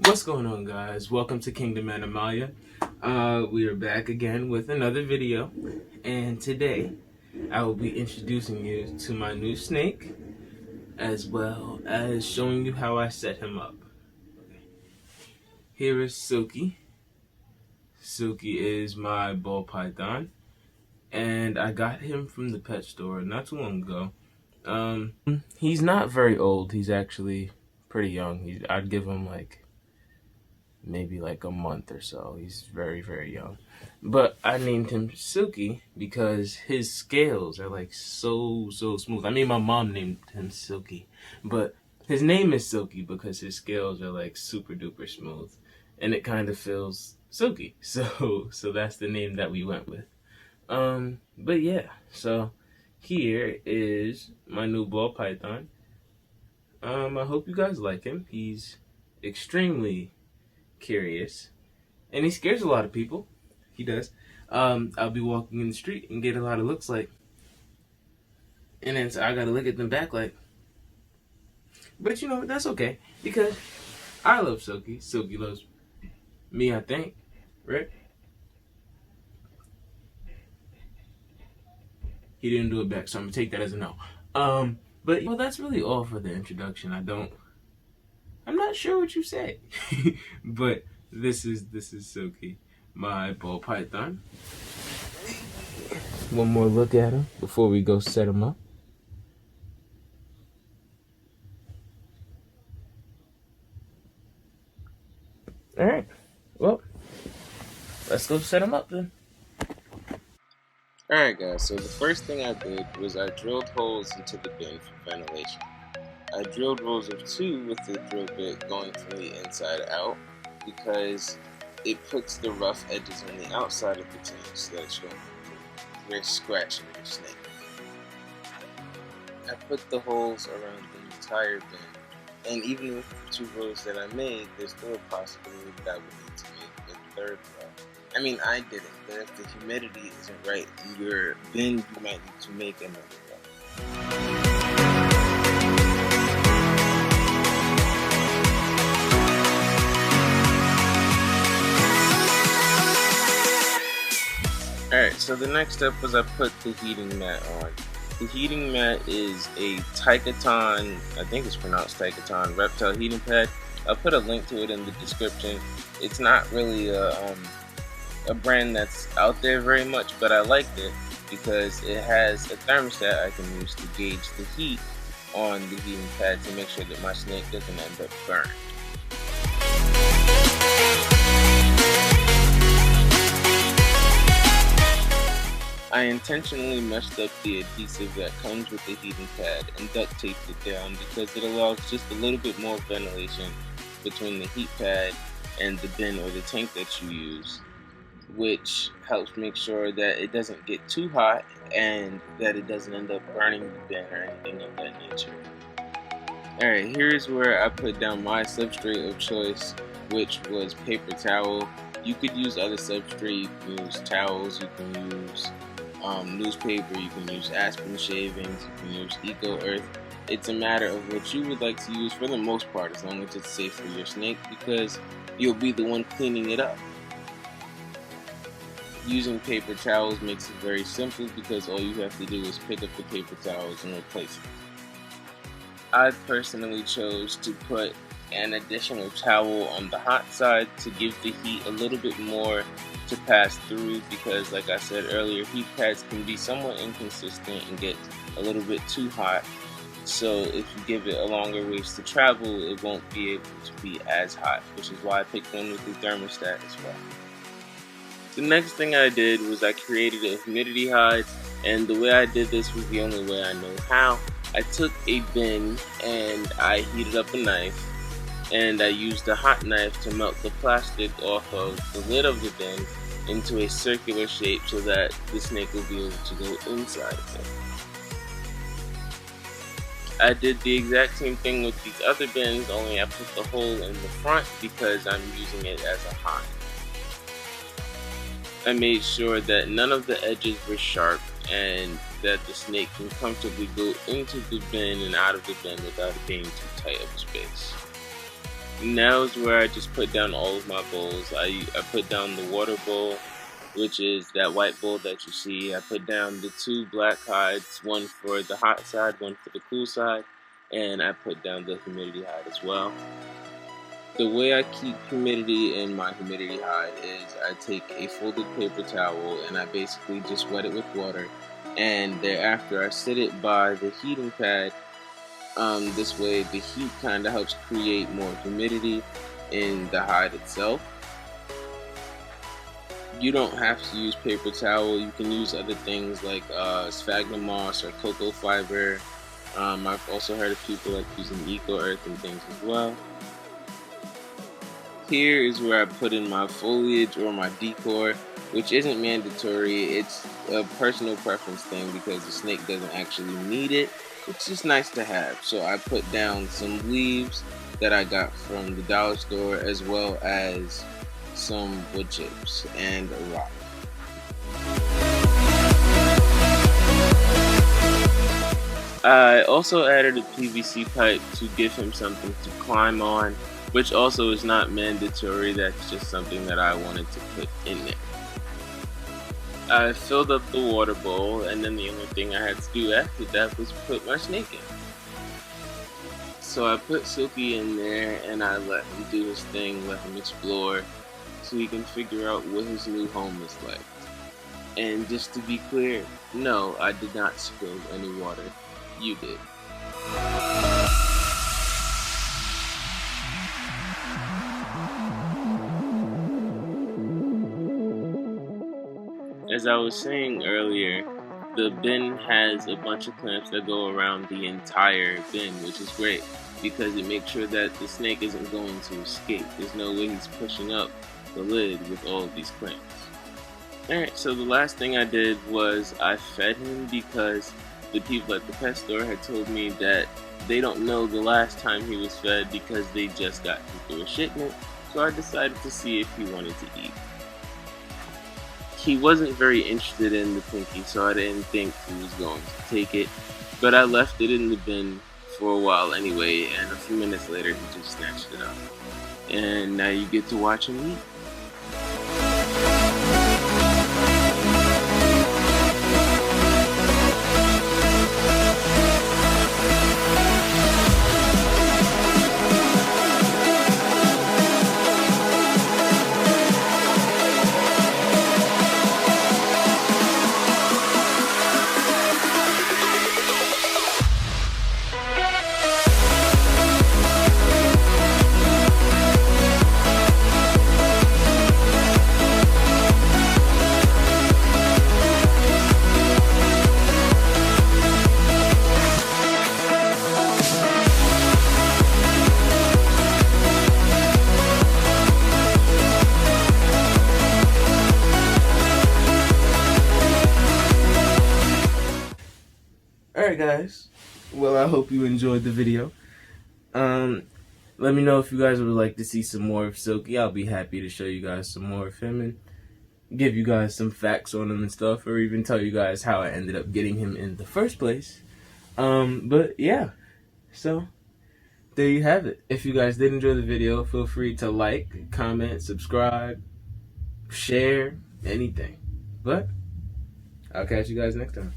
What's going on, guys? Welcome to Kingdom Animalia. We are back again with another video, and today I will be introducing you to my new snake, as well as showing you how I set him up. Here is Silky. Silky is my ball python, and I got him from the pet store not too long ago. He's not very old. He's actually pretty young. I'd give him maybe like a month or so. He's very, very young. But I named him Silky because his scales are like so smooth. I mean, my mom named him Silky, but his name is Silky because his scales are like super duper smooth, and it kind of feels silky. So that's the name that we went with. But yeah, so here is my new ball python. I hope you guys like him. He's extremely curious, and he scares a lot of people. He does. I'll be walking in the street and get a lot of looks like, and then so I gotta look at them back like, but you know, that's okay because I love Silky. Silky loves me, I think, right? He didn't do it back, so I'm gonna take that as a no. But well, that's really all for the introduction. I'm not sure what you said, but this is Silky, my ball python. One more look at him before we go set him up. All right, well, let's go set him up then. Alright guys, so the first thing I did was I drilled holes into the bin for ventilation. I drilled rows of 2 with the drill bit going from the inside out because it puts the rough edges on the outside of the tank so that you don't risk scratching your snake. I put the holes around the entire bin, and even with the 2 rows that I made, there's still a possibility that I would need to make a 3rd row. I mean, I did it, but if the humidity isn't right in your bin, you might need to make another row. Alright, so the next step was I put the heating mat on. The heating mat is a pythhon, I think it's pronounced pythhon, reptile heating pad. I'll put a link to it in the description. It's not really a brand that's out there very much, but I liked it because it has a thermostat I can use to gauge the heat on the heating pad to make sure that my snake doesn't end up burned. I intentionally messed up the adhesive that comes with the heating pad and duct taped it down because it allows just a little bit more ventilation between the heat pad and the bin or the tank that you use, which helps make sure that it doesn't get too hot and that it doesn't end up burning the bin or anything of that nature. Alright, here's where I put down my substrate of choice, which was paper towel. You could use other substrate, you can use towels, you can use newspaper, you can use aspen shavings, you can use eco earth. It's a matter of what you would like to use for the most part, as long as it's safe for your snake, because you'll be the one cleaning it up. Using paper towels makes it very simple because all you have to do is pick up the paper towels and replace them. I personally chose to put an additional towel on the hot side to give the heat a little bit more to pass through because, like I said earlier, heat pads can be somewhat inconsistent and get a little bit too hot. So if you give it a longer ways to travel, it won't be able to be as hot, which is why I picked one with the thermostat as well. The next thing I did was I created a humidity hide, and the way I did this was the only way I know how. I took a bin and I heated up a knife, and I used a hot knife to melt the plastic off of the lid of the bin into a circular shape so that the snake will be able to go inside of it. I did the exact same thing with these other bins, only I put the hole in the front because I'm using it as a hide. I made sure that none of the edges were sharp and that the snake can comfortably go into the bin and out of the bin without it being too tight of a space. Now is where I just put down all of my bowls. I put down the water bowl, which is that white bowl that you see. I put down the 2 black hides, one for the hot side, one for the cool side, and I put down the humidity hide as well. The way I keep humidity in my humidity hide is I take a folded paper towel and I basically just wet it with water, and thereafter I sit it by the heating pad. This way the heat kind of helps create more humidity in the hide itself. You don't have to use paper towel. You can use other things like sphagnum moss or cocoa fiber. I've also heard of people like using eco earth and things as well. Here is where I put in my foliage or my decor, which isn't mandatory. It's a personal preference thing because the snake doesn't actually need it. It's just nice to have. So I put down some leaves that I got from the dollar store, as well as some wood chips and a rock. I also added a PVC pipe to give him something to climb on, which also is not mandatory. That's just something that I wanted to put in there. I filled up the water bowl, and then the only thing I had to do after that was put my snake in. So I put Silky in there and I let him do his thing, let him explore, so he can figure out what his new home is like. And just to be clear, no, I did not spill any water. You did. As I was saying earlier, the bin has a bunch of clamps that go around the entire bin, which is great because it makes sure that the snake isn't going to escape. There's no way he's pushing up the lid with all of these clamps. Alright, so the last thing I did was I fed him because the people at the pet store had told me that they don't know the last time he was fed because they just got him through a shipment, so I decided to see if he wanted to eat. He wasn't very interested in the Pinky, so I didn't think he was going to take it, but I left it in the bin for a while anyway, and a few minutes later he just snatched it up. And now you get to watch him eat. Alright guys, well I hope you enjoyed the video. Let me know if you guys would like to see some more of Silky. I'll be happy to show you guys some more of him and give you guys some facts on him and stuff, or even tell you guys how I ended up getting him in the first place. But yeah, so there you have it. If you guys did enjoy the video, feel free to like, comment, subscribe, share, anything. But I'll catch you guys next time.